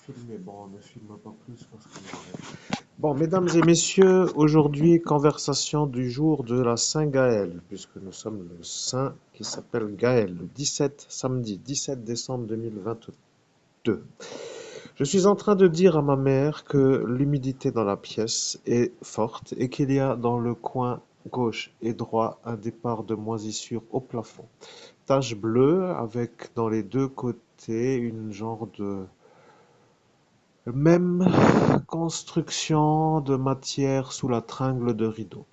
filmer. Bon, ne filme pas plus parce que... Bon, mesdames et messieurs, aujourd'hui, conversation du jour de la Saint-Gaël, puisque nous sommes le Saint qui s'appelle Gaël, le 17, samedi 17 décembre 2022. Je suis en train de dire à ma mère que l'humidité dans la pièce est forte et qu'il y a dans le coin gauche et droit un départ de moisissure au plafond. Tache bleue avec dans les deux côtés une genre de même construction de matière sous la tringle de rideau.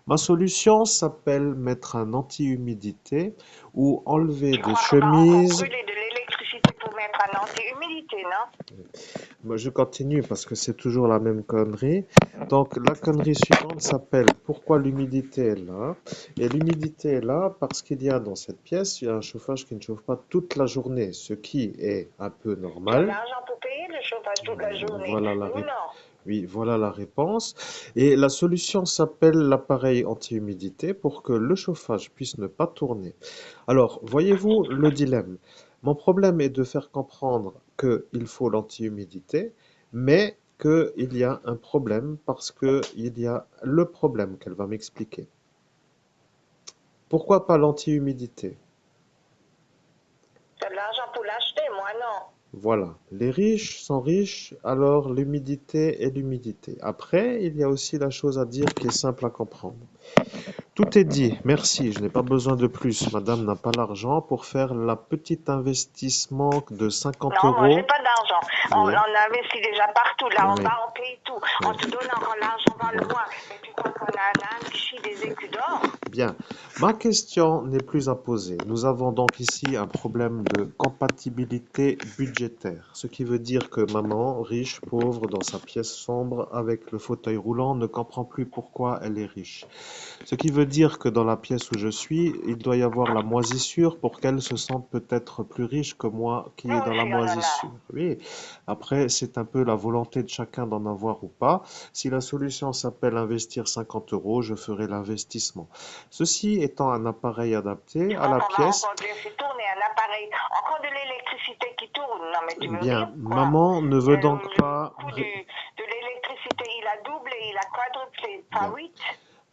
Ma solution s'appelle mettre un anti-humidité ou enlever Tu des crois qu'on va encore chemises. brûler de l'électricité pour mettre un anti-humidité, non? Moi, je continue parce que c'est toujours la même connerie. Donc, la connerie suivante s'appelle pourquoi l'humidité est là. Et l'humidité est là parce qu'il y a dans cette pièce, il y a un chauffage qui ne chauffe pas toute la journée, ce qui est un peu Tu as normal. l'argent pour payer le chauffage toute la journée. Voilà la Nous, réponse. non. Oui, voilà la réponse. Et la solution s'appelle l'appareil anti-humidité pour que le chauffage puisse ne pas tourner. Alors, voyez-vous le dilemme. Mon problème est de faire comprendre qu'il faut l'anti-humidité, mais qu'il y a un problème parce qu'il y a le problème qu'elle va m'expliquer. Pourquoi pas l'anti-humidité? Tu as de l'argent pour l'acheter, moi, non. Voilà, les riches sont riches, alors l'humidité est l'humidité. Après, il y a aussi la chose à dire qui est simple à comprendre. Tout est dit, merci, je n'ai pas besoin de plus. Madame n'a pas l'argent pour faire la petite investissement de 50 Non, moi, j'ai euros. pas d'argent. On Oui, investit déjà partout. Là, on oui, va, on paye tout. On te donne encore l'argent dans le oui. mois. Et tu crois qu'on a un âne qui chie des écus d'or? Bien, ma question n'est plus à poser. Nous avons donc ici un problème de compatibilité budgétaire, ce qui veut dire que maman, riche, pauvre, dans sa pièce sombre, avec le fauteuil roulant, ne comprend plus pourquoi elle est riche. Ce qui veut dire que dans la pièce où je suis, il doit y avoir la moisissure pour qu'elle se sente peut-être plus riche que moi qui Nous est dans la aussi, on en a. moisissure. Oui, après, c'est un peu la volonté de chacun d'en avoir ou pas. Si la solution s'appelle investir 50 euros, je ferai l'investissement. Ceci étant un appareil adapté Tu à crois la qu'on va pièce, encore laisser tourner un appareil? Encore de l'électricité qui tourne? Non, mais tu veux rire, bien, quoi? maman ne veut donc Le pas... coût de l'électricité, il a doublé, il a quadruplé, pas Bien. 8.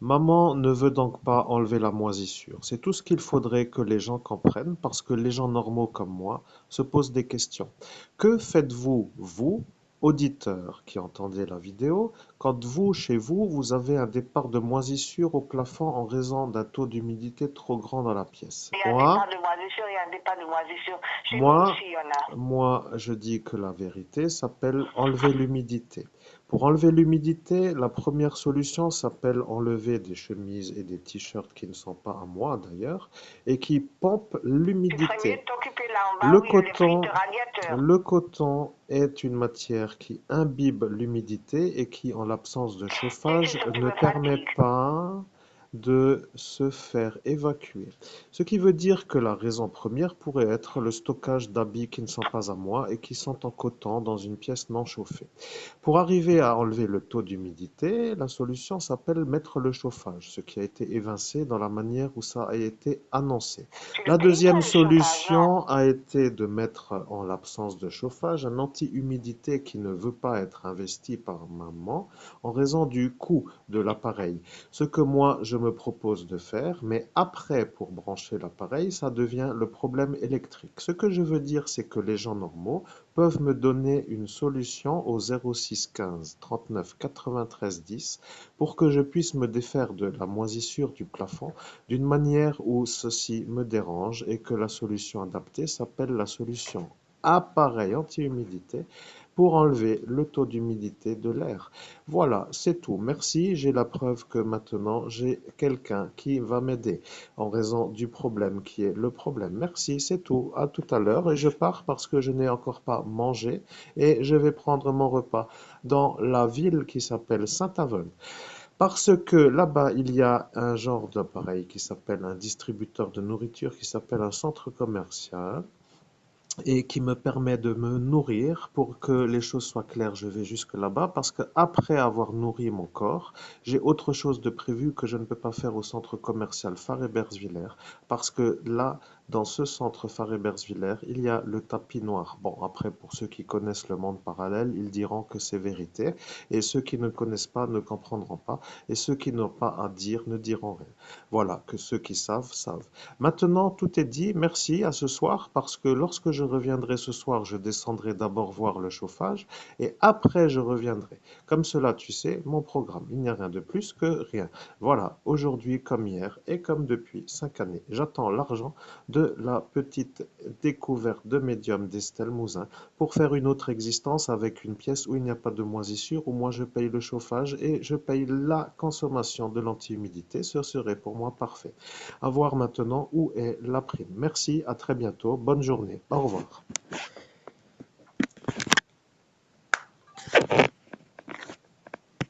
Maman ne veut donc pas enlever la moisissure. C'est tout ce qu'il faudrait que les gens comprennent parce que les gens normaux comme moi se posent des questions. Que faites-vous, vous, auditeurs qui entendez la vidéo, quand vous, chez vous, vous avez un départ de moisissure au plafond en raison d'un taux d'humidité trop grand dans la pièce? Il y a un départ de moisissure, il y a un départ de moisissure. Chez nous Moi, aussi, il y en a. je dis que la vérité s'appelle enlever l'humidité. Pour enlever l'humidité, la première solution s'appelle enlever des chemises et des t-shirts qui ne sont pas à moi d'ailleurs et qui pompent Tu ferais mieux l'humidité. de t'occuper là en bas Le où il y a les frites coton, de radiateur. le coton est une matière qui imbibe l'humidité et qui, en l'absence de Et c'est chauffage, ça qui ne me permet fatigue. pas de se faire évacuer. Ce qui veut dire que la raison première pourrait être le stockage d'habits qui ne sont pas à moi et qui sont en coton dans une pièce non chauffée. Pour arriver à enlever le taux d'humidité, la solution s'appelle mettre le chauffage, ce qui a été évincé dans la manière où ça a été annoncé. Tu le La payes, toi, deuxième le chauffage, non? solution a été de mettre, en l'absence de chauffage, un anti-humidité qui ne veut pas être investi par maman en raison du coût de l'appareil. Ce que moi, je me propose de faire, mais après, pour brancher l'appareil, ça devient le problème électrique. Ce que je veux dire, c'est que les gens normaux peuvent me donner une solution au 06 15 39 93 10 pour que je puisse me défaire de la moisissure du plafond d'une manière où ceci me dérange et que la solution adaptée s'appelle la solution appareil anti-humidité pour enlever le taux d'humidité de l'air. Voilà, c'est tout. Merci. J'ai la preuve que maintenant j'ai quelqu'un qui va m'aider en raison du problème qui est le problème. Merci, c'est tout. À tout à l'heure et je pars parce que je n'ai encore pas mangé et je vais prendre mon repas dans la ville qui s'appelle Saint-Avold. Parce que là-bas, il y a un genre d'appareil qui s'appelle un distributeur de nourriture, qui s'appelle un centre commercial et qui me permet de me nourrir pour que les choses soient claires. Je vais jusque là-bas parce que après avoir nourri mon corps, j'ai autre chose de prévu que je ne peux pas faire au centre commercial Faré-Bersviller parce que là, Dans ce centre Farébersviller, il y a le tapis noir. Bon, après, pour ceux qui connaissent le monde parallèle, ils diront que c'est vérité, et ceux qui ne connaissent pas ne comprendront pas, et ceux qui n'ont pas à dire ne diront rien. Voilà, que ceux qui savent, savent. Maintenant, tout est dit. Merci, à ce soir, parce que lorsque je reviendrai ce soir, je descendrai d'abord voir le chauffage, et après je reviendrai. Comme cela, tu sais, mon programme, il n'y a rien de plus que rien. Voilà, aujourd'hui comme hier, et comme depuis 5 années, j'attends l'argent de la petite découverte de médium d'Estelle Mouzin pour faire une autre existence avec une pièce où il n'y a pas de moisissure, où moi je paye le chauffage et je paye la consommation de l'anti-humidité. Ce serait pour moi parfait. À voir maintenant où est la prime. Merci, à très bientôt. Bonne journée. Au revoir.